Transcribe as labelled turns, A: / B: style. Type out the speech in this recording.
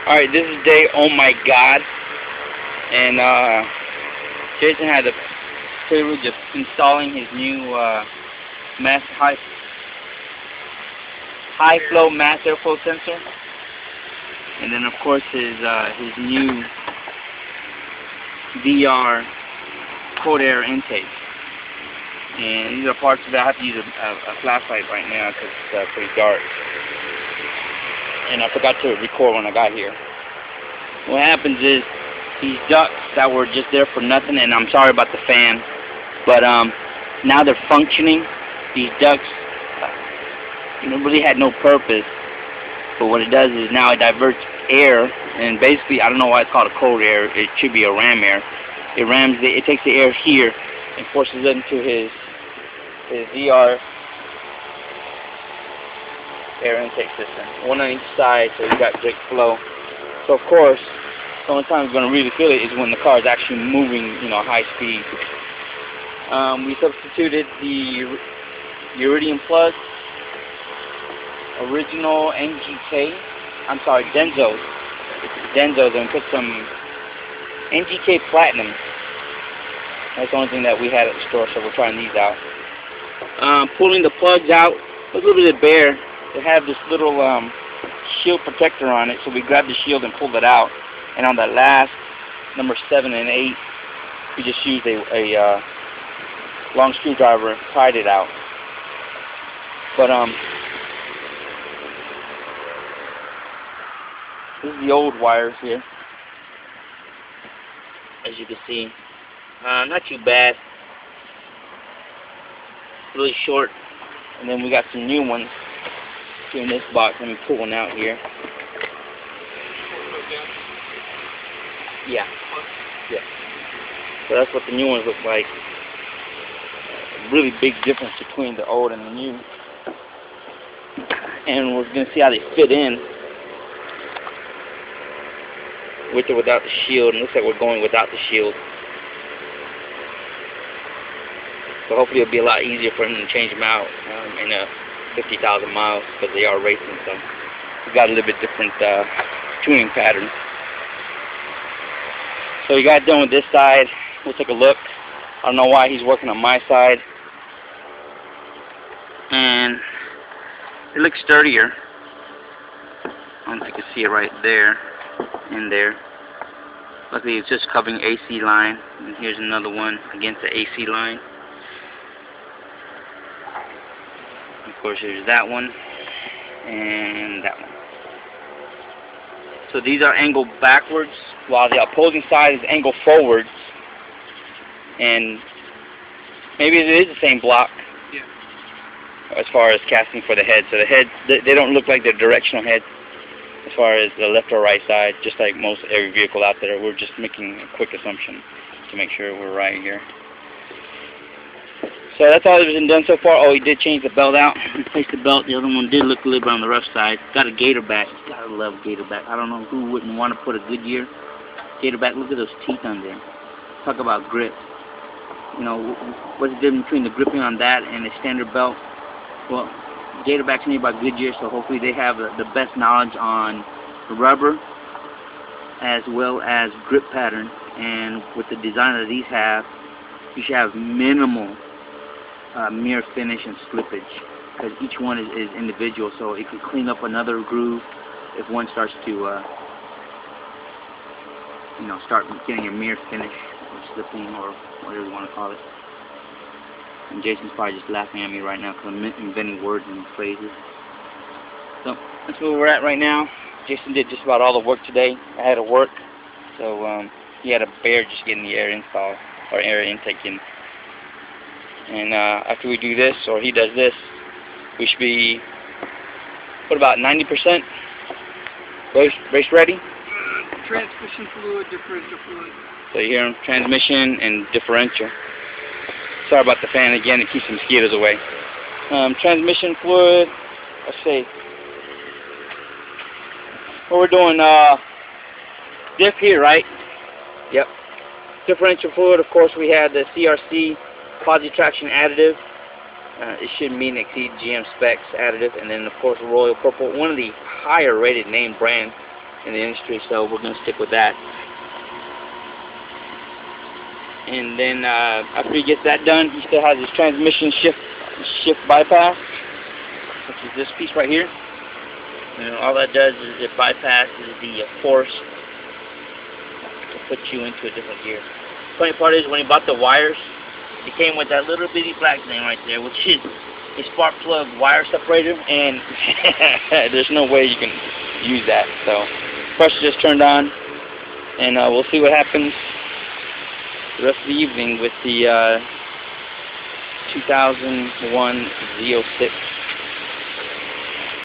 A: Alright, this is day, oh my god, and Jason had the privilege of installing his new high flow mass airflow sensor, and then of course his new VR cold air intake. And these are parts that I have to use a flashlight right now because it's pretty dark. And I forgot to record when I got here. What happens is these ducts that were just there for nothing, and I'm sorry about the fan, but now they're functioning. These ducts really had no purpose, but what it does is now it diverts air, and basically I don't know why it's called a cold air. It should be a ram air. It takes the air here and forces it into his VR air intake system, one on each side, so you got good flow. So of course, the only time you're going to really feel it is when the car is actually moving, high speed. We substituted the Iridium Plus, original Denzos, and put some NGK Platinum. That's the only thing that we had at the store, so we're trying these out. Pulling the plugs out, a little bit bare. They have this little shield protector on it, so we grabbed the shield and pulled it out. And on the last, number 7 and 8, we just used a long screwdriver, tied it out. But this is the old wires here, as you can see. Not too bad. Really short. And then we got some new ones in this box. Let me pull one out here. Yeah. So that's what the new ones look like. Really big difference between the old and the new. And we're going to see how they fit in with or without the shield. And it looks like we're going without the shield. So hopefully it'll be a lot easier for him to change them out in 50,000 miles, because they are racing. So we got a little bit different tuning pattern. So we got done with this side. We'll take a look. I don't know why he's working on my side. And it looks sturdier. I don't know if you can see it right there, in there. Luckily it's just covering AC line. And here's another one against the AC line. Of course, there's that one and that one. So these are angled backwards, while the opposing side is angled forwards. And maybe it is the same block, yeah, as far as casting for the head. So the heads, they don't look like they're directional heads as far as the left or right side, just like most every vehicle out there. We're just making a quick assumption to make sure we're right here. So that's all that's been done so far. Oh, he did change the belt out. Replaced the belt. The other one did look a little bit on the rough side. Got a Gatorback. Gotta love Gatorback. I don't know who wouldn't want to put a Goodyear Gatorback. Look at those teeth on there. Talk about grip. What's the difference between the gripping on that and a standard belt? Well, Gatorback's made by Goodyear, so hopefully they have the best knowledge on the rubber as well as grip pattern. And with the design that these have, you should have minimal mirror finish and slippage, because each one is individual, so it can clean up another groove if one starts to start getting a mirror finish or slipping or whatever you want to call it. And Jason's probably just laughing at me right now because I'm inventing words and phrases. So that's where we're at right now. Jason did just about all the work today. I had to work, so he had a bear just getting the air install or air intake in. And after we do this, or he does this, we should be, what, about 90% race ready?
B: Transmission fluid, differential fluid.
A: So you hear him, transmission and differential. Sorry about the fan again, it keeps the mosquitoes away. Transmission fluid, let's see. What we're doing, diff here, right? Yep. Differential fluid, of course, we had the CRC quasi-traction additive. It should mean exceed GM specs additive. And then, of course, Royal Purple, one of the higher rated name brands in the industry, so we're going to stick with that. And then after he gets that done, he still has his transmission shift bypass, which is this piece right here. And all that does is it bypasses the force to put you into a different gear. Funny part is, when he bought the wires, it came with that little bitty black thing right there, which is a Sparkplug wire separator, and there's no way you can use that. So pressure just turned on, and we'll see what happens the rest of the evening with the 2001 Z06